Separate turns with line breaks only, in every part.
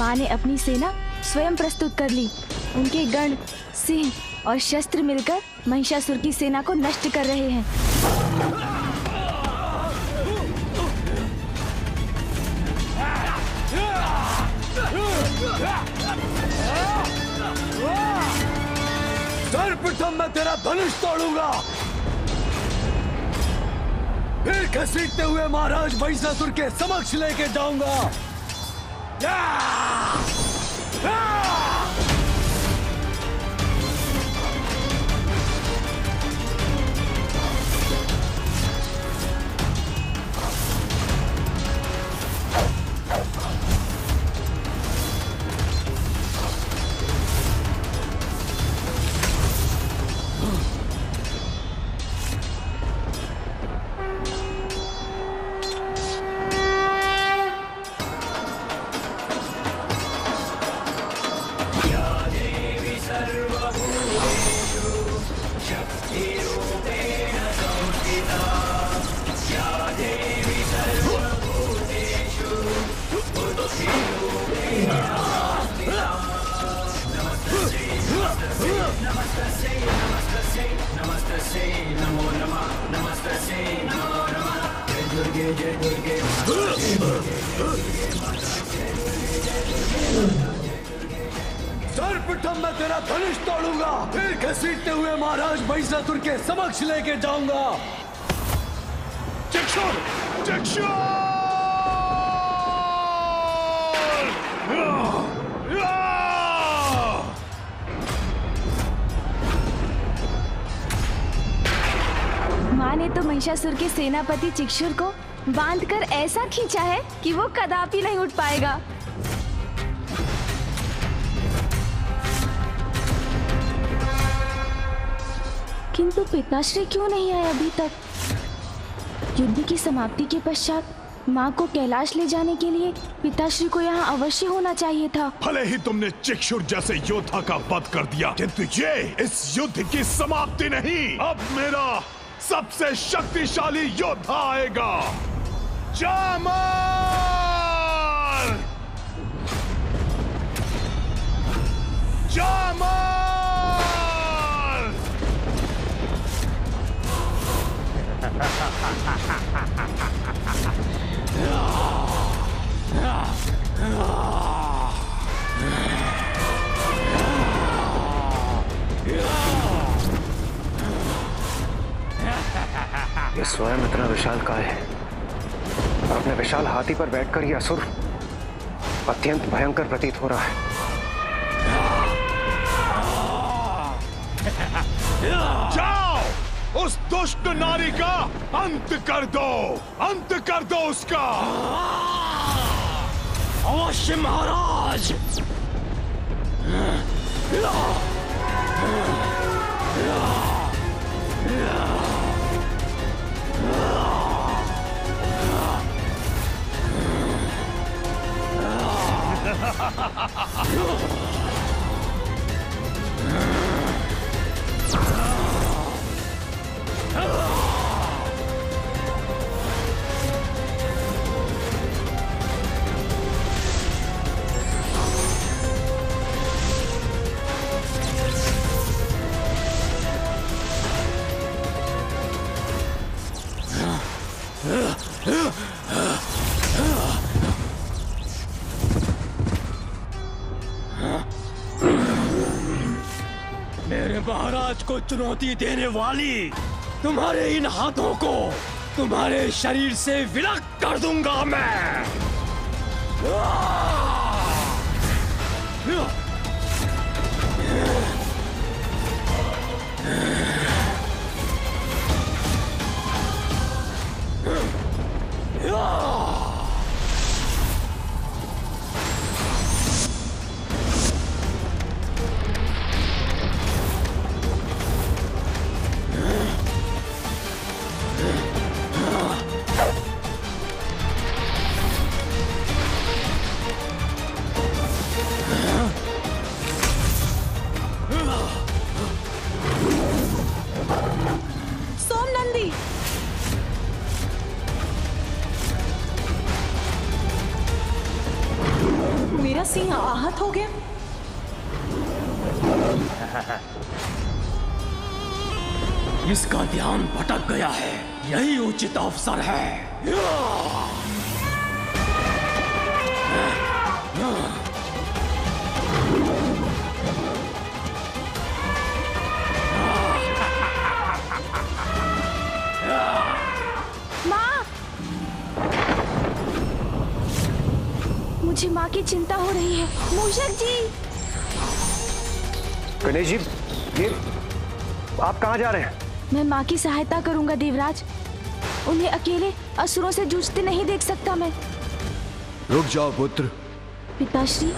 माँ ने अपनी सेना स्वयं प्रस्तुत कर ली। उनके गण, सिंह और शस्त्र मिलकर महिषासुर की सेना को नष्ट कर रहे हैं।
सर्वप्रथम मैं तेरा धनुष तोड़ूंगा, फिर घसीटते हुए महाराज महिषासुर के समक्ष लेके जाऊंगा। सर्वप्रथम मैं तेरा धनुष तोड़ूंगा, फिर घसीटते हुए महाराज महिषासुर के समक्ष लेके जाऊंगा।
चक्षुर! चक्षुर!
माँ ने तो महिषासुर के सेनापति चिक्षुर को बांधकर ऐसा खींचा है कि वो कदापि नहीं उठ पाएगा। किंतु पिताश्री क्यों नहीं आए अभी तक? युद्ध की समाप्ति के पश्चात माँ को कैलाश ले जाने के लिए पिताश्री को यहाँ अवश्य होना चाहिए था।
भले ही तुमने चिक्षुर जैसे योद्धा का वध कर दिया, किंतु ये इस युद्ध की समाप्ति नहीं। अब मेरा सबसे शक्तिशाली योद्धा आएगा, जामर! जामर!
ये स्वयं इतना विशालकाय है। अपने विशाल हाथी पर बैठकर यह असुर अत्यंत भयंकर प्रतीत हो रहा है।
जाओ, उस दुष्ट नारी का अंत कर दो, अंत कर दो उसका।
अवश्य महाराज। मेरे महाराज को चुनौती देने वाली तुम्हारे इन हाथों को तुम्हारे शरीर से विलग कर दूंगा मैं।
सिंह आहत हो गया।
इसका ध्यान भटक गया है, यही उचित अवसर है।
माँ, मुझे माँ की चिंता हो रही है। मूषक जी,
गणेश जी, ये आप कहाँ जा रहे हैं?
मैं माँ की सहायता करूंगा देवराज। उन्हें अकेले असुरों से जूझते नहीं देख सकता मैं।
रुक जाओ पुत्र।
पिताश्री,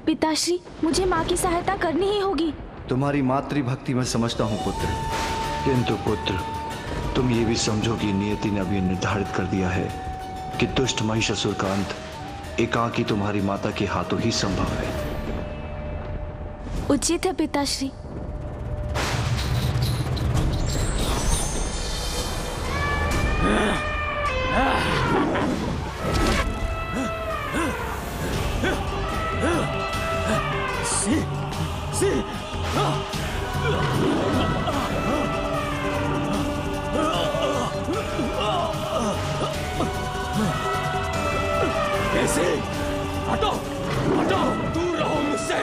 पिताश्री, मुझे माँ की सहायता करनी ही होगी।
तुम्हारी मातृभक्ति मैं समझता हूँ पुत्र, किंतु पुत्र तुम ये भी समझो कि नियति ने अभी निर्धारित कर दिया है कि दुष्ट महिषासुर का अंत एकाकी तुम्हारी माता के हाथों ही संभव है।
उचित है पिताश्री।
कैसे? हटो, हटो, दूर रहो मुझसे।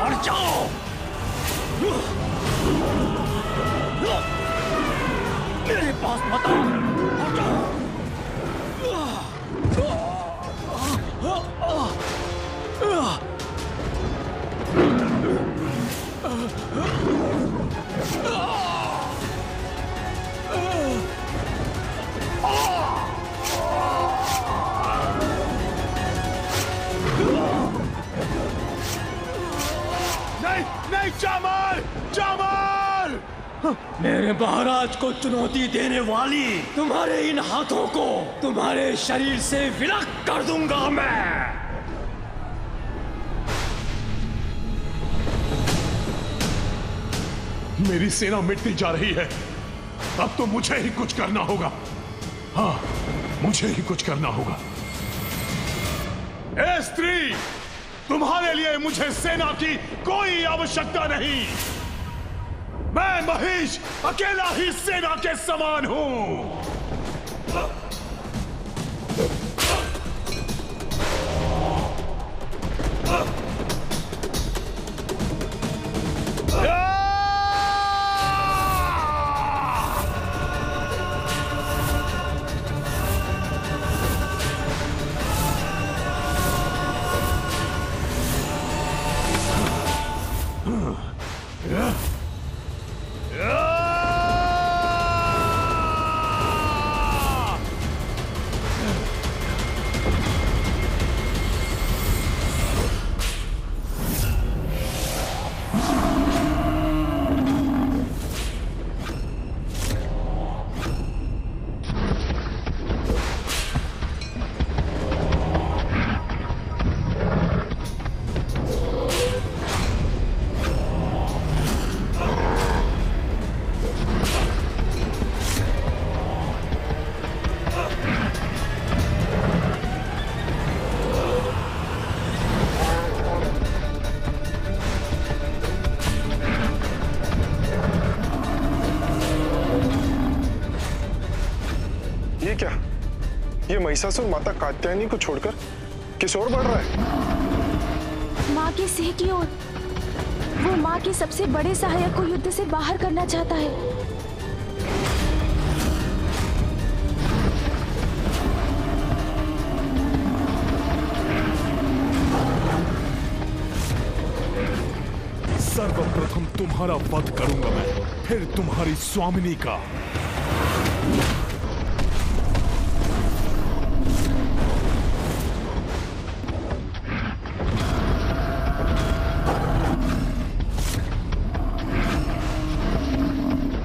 हट जाओ। मेरे पास मत आओ। हटो।
नहीं, जामल! जामल!
मेरे महाराज को चुनौती देने वाली तुम्हारे इन हाथों को तुम्हारे शरीर से विलग कर दूंगा मैं।
मेरी सेना मिटती जा रही है, अब तो मुझे ही कुछ करना होगा। हाँ, मुझे ही कुछ करना होगा। ए स्त्री, तुम्हारे लिए मुझे सेना की कोई आवश्यकता नहीं। मैं महिष अकेला ही सेना के समान हूं।
ये क्या? ये महिषासुर माता कात्यायनी को छोड़कर किस ओर बढ़ रहा है?
माँ के सिंह की ओर। वो माँ के सबसे बड़े सहायक को युद्ध से बाहर करना चाहता है।
सर्वप्रथम तुम्हारा वध करूंगा मैं, फिर तुम्हारी स्वामिनी का।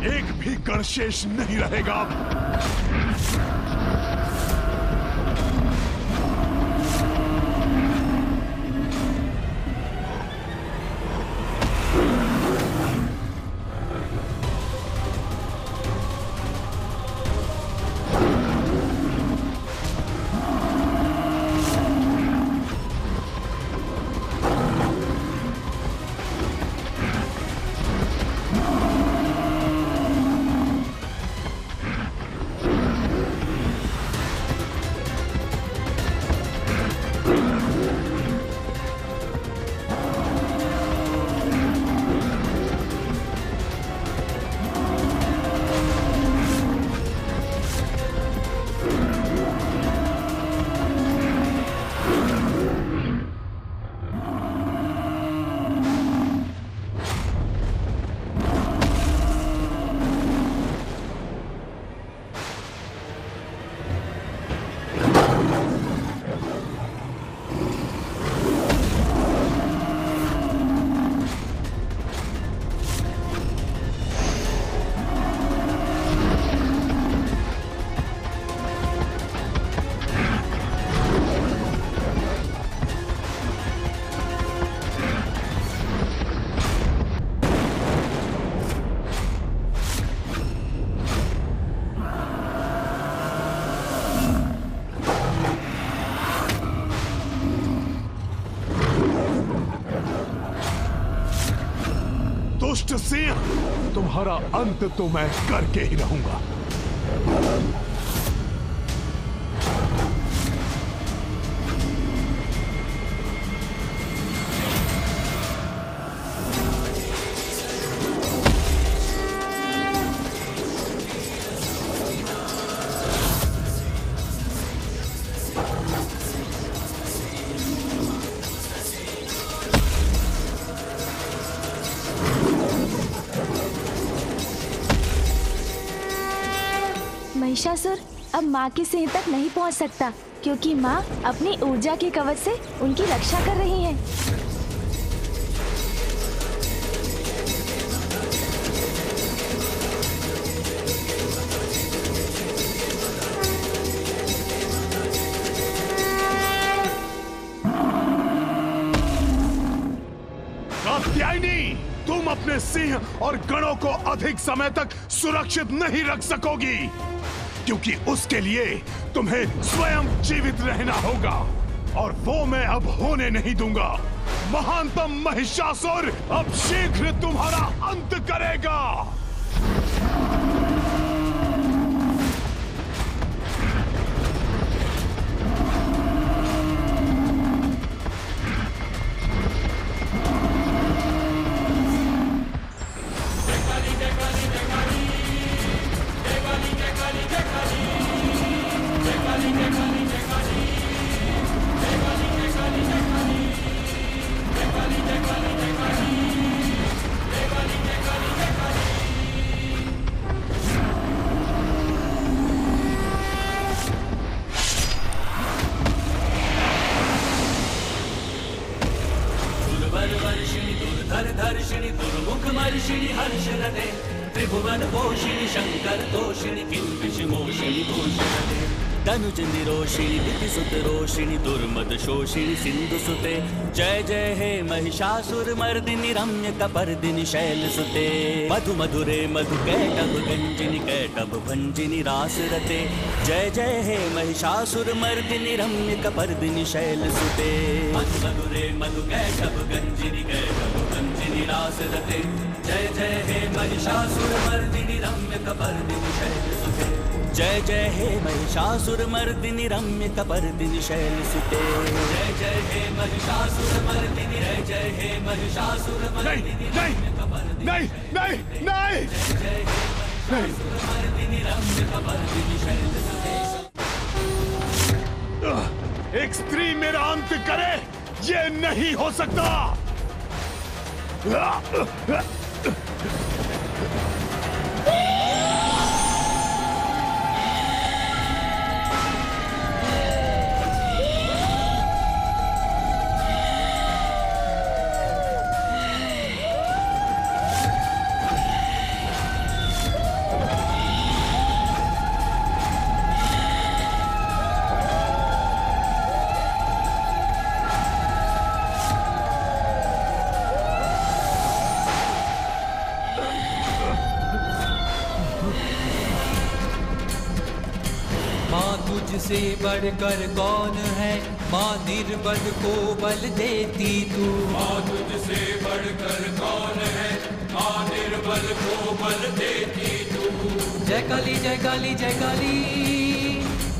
एक भी गण शेष नहीं रहेगा। सिंह, तुम्हारा अंत तो मैं करके ही रहूंगा।
महिषासुर अब माँ के सिंह तक नहीं पहुँच सकता, क्योंकि माँ अपनी ऊर्जा के कवच से उनकी रक्षा कर रही हैं।
कात्यायनी, तुम अपने सिंह और गणों को अधिक समय तक सुरक्षित नहीं रख सकोगी, क्योंकि उसके लिए तुम्हें स्वयं जीवित रहना होगा, और वो मैं अब होने नहीं दूंगा। महानतम महिषासुर अब शीघ्र तुम्हारा अंत करेगा।
धर्षिणी दुर्मुख मर्षिणी हर्षरते त्रिभुवन पोषिणी शंकर तोषिणी किल्बिष मोषिणी भूषणते तनुज निरोषिणी दितिसुत रोषिणी दुर्मद शोषिणी सिंधु सुते जय जय हे महिषासुर मर्दिनी रम्य कपर्दिनी शैल सुते मधु मधुरे मधु कैटभ गंजिनी कैटभ भंजिनी रास रते जय जय हे महिषासुर मर्दिनी रम्य कपर्दिनी शैल सुते मधु मधुरे मधु कैटभ गंजिनी कैटभ भंजिनी रास रते जय जय हे महिषासुर मर्दिनी रम्य कपर्दिनी शैल सुते जय जय हे महिषासुर मर्दिनी रम्य कपर्दिनी शैल सुते जय जय हे महिषासुर मर्दिनी जय जय हे महिषासुर मर्दिनी रम्य कपर्दिनी
नहीं नहीं नहीं
जय जय हे महिषासुर मर्दिनी रम्य कपर्दिनी शैल सुते
एक स्त्री मेरा अंत करे, ये नहीं हो सकता।
तुझसे बढ़कर कौन है, माँ निर्बल को बल देती तू।
माँ तुझसे बढ़कर कौन है, माँ निर्बल को बल देती तू।
जय काली जय काली जय काली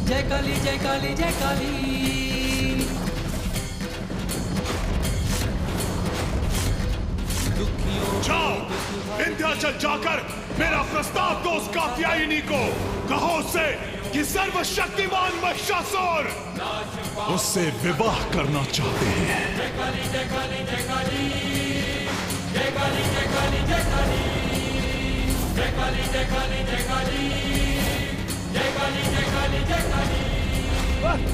जय काली जय काली जय काली।
जाओ विंध्याचल जाकर मेरा प्रस्ताव दो उस कात्यायनी को, कहो उसे कि सर्वशक्तिमान महिषासुर उससे विवाह करना चाहते हैं।
जय काली जय काली जय काली जय काली जय काली जय काली जय काली जय काली जय काली जय काली जय काली जय काली।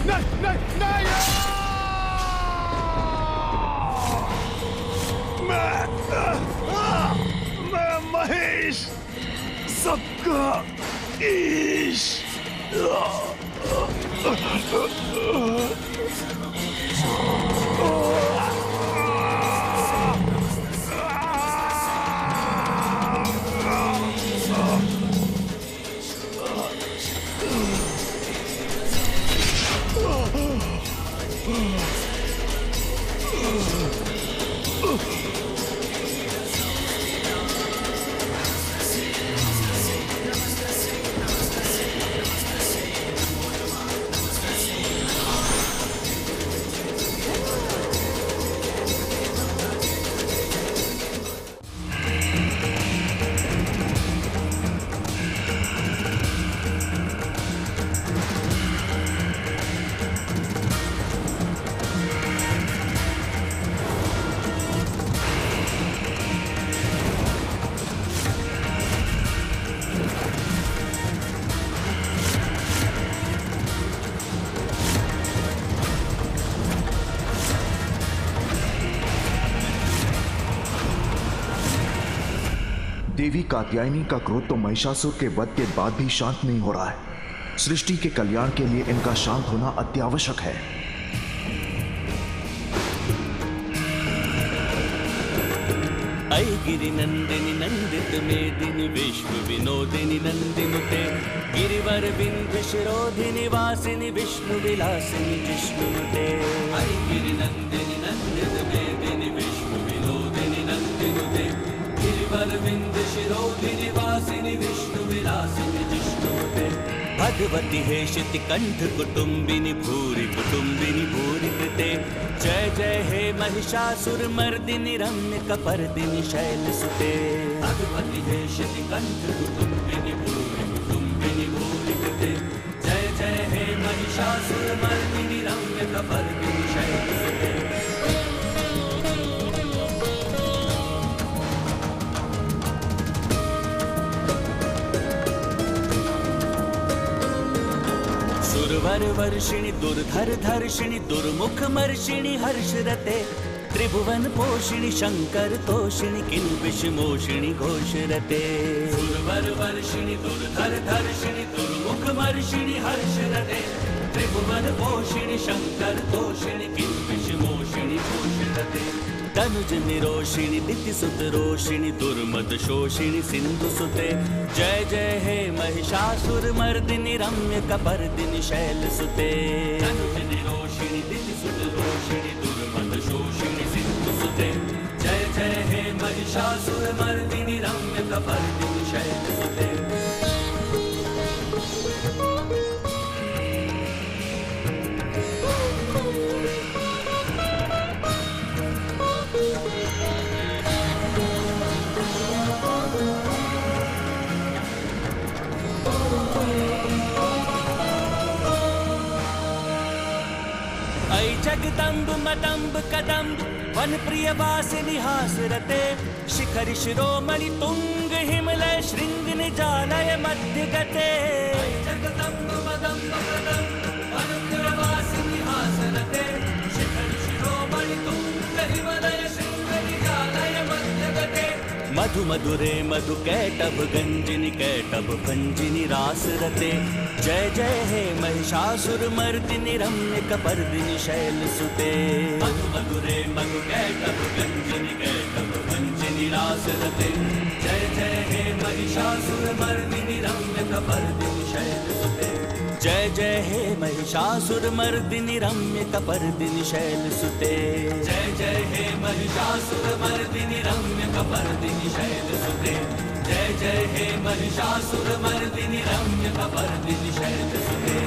नहीं नहीं नहीं, मैं महेश, सबका ईश।
देवी कात्यायनी का क्रोध तो महिषासुर के वध के बाद भी शांत नहीं हो रहा है। सृष्टि के कल्याण के लिए इनका शांत होना अत्यावश्यक है।
ऐ गिरि नंदिनी नंदित मेदिनी विश्व विनोदिनी नंदिनुते गिरिवर विंध्य शिरोधिनी वासिनी विष्णु विलासिनी जिष्णुते। ऐ गिरि नंदिनी नंदित मेदिनी विश्व विनोदिनी नंदिनुते गिरिवर विंध्य शिरोधिनी वासिनी विष्णु विलासिनी जिष्णुते। भगवती हेशिति कंठ कुटुंबिनी भूरि कृते जय जय हे महिषासुर मर्दिनी रम्य कपर्दिनी शैलसुते। भगवती हेशिति कंठ कुटुंबिनी भूरि कृते जय जय हे महिषासुर मर्दिनी रम्य कपर्दिनी शैलसुते। सुरवर वर्षिणि दुर्धर धर्षिणि दुर्मुख मर्षिणि हर्षरते त्रिभुवन पोषिणि शंकर तोषिणि किल्बिष मोषिणि घोषरते। सुरवर वर्षिणि दुर्धर धर्षिणि दुर्मुख मर्षिणि हर्षरते त्रिभुवन पोषिणि शंकर तोषिणि किल्बिष मोषिणि घोषरते। तनुज निरोषिणि दितिसुत रोषिणि दुर्मद शोषिणि सिंधुसुते जय जय हे महिषासुर मर्दिनी रम्य कपर्दिनी शैलसुते। तनुज निरोषिणि दितिसुत रोषिणि दुर्मद शोषिणि सिंधुसुते जय जय हे महिषासुर मर्दिनी रम्य कपर्दिनी शैलसुते। जगदम्ब मदम्ब कदम्ब वन प्रिय वासिनी हासरते शिखरि शिरोमणि तुंग हिमलय शृंग निजालय मध्य गते। जगदम्ब मदम्ब कदम्ब वन प्रिय वासिनी हासरते शिखरि शिरोमणि तुंग हिमलय शृंग निजालय मध्य गते। मधु मधुरे मधु कैटभ गंजिनी कैटभ भंजिनी रासरते जय जय हे महिषासुर मर्दिनी रम्य कपर्दिनी शैलसुते। मधु मधुरे मधु कैटभ गंजिनी कैटभ भंजिनी रासरते जय जय हे महिषासुर मर्दिनी रम्य कपर्दिनी शैलसुते। जय जय हे महिषासुर मर्दिनी रम्य कपर्दिनी शैलसुते। जय जय हे महिषासुर मर्दिनी रम्य कपर्दिनी शैलसुते। जय जय हे महिषासुर मर्दिनी रम्य कपर्दिनी शैलसुते।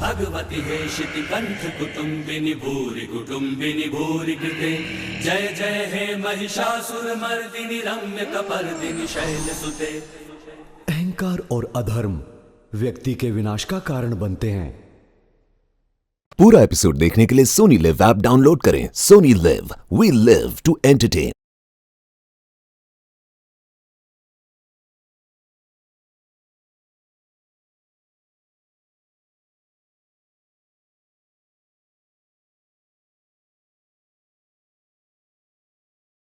भगवती हेशिति कंठ कुटुंबिनी भूरि कृते जय जय हे महिषासुर मर्दिनी रम्य कपर्दिनी शैलसुते।
अहंकार और अधर्म व्यक्ति के विनाश का कारण बनते हैं।
पूरा एपिसोड देखने के लिए सोनी लिव ऐप डाउनलोड करें। Sony LIV, we live to entertain.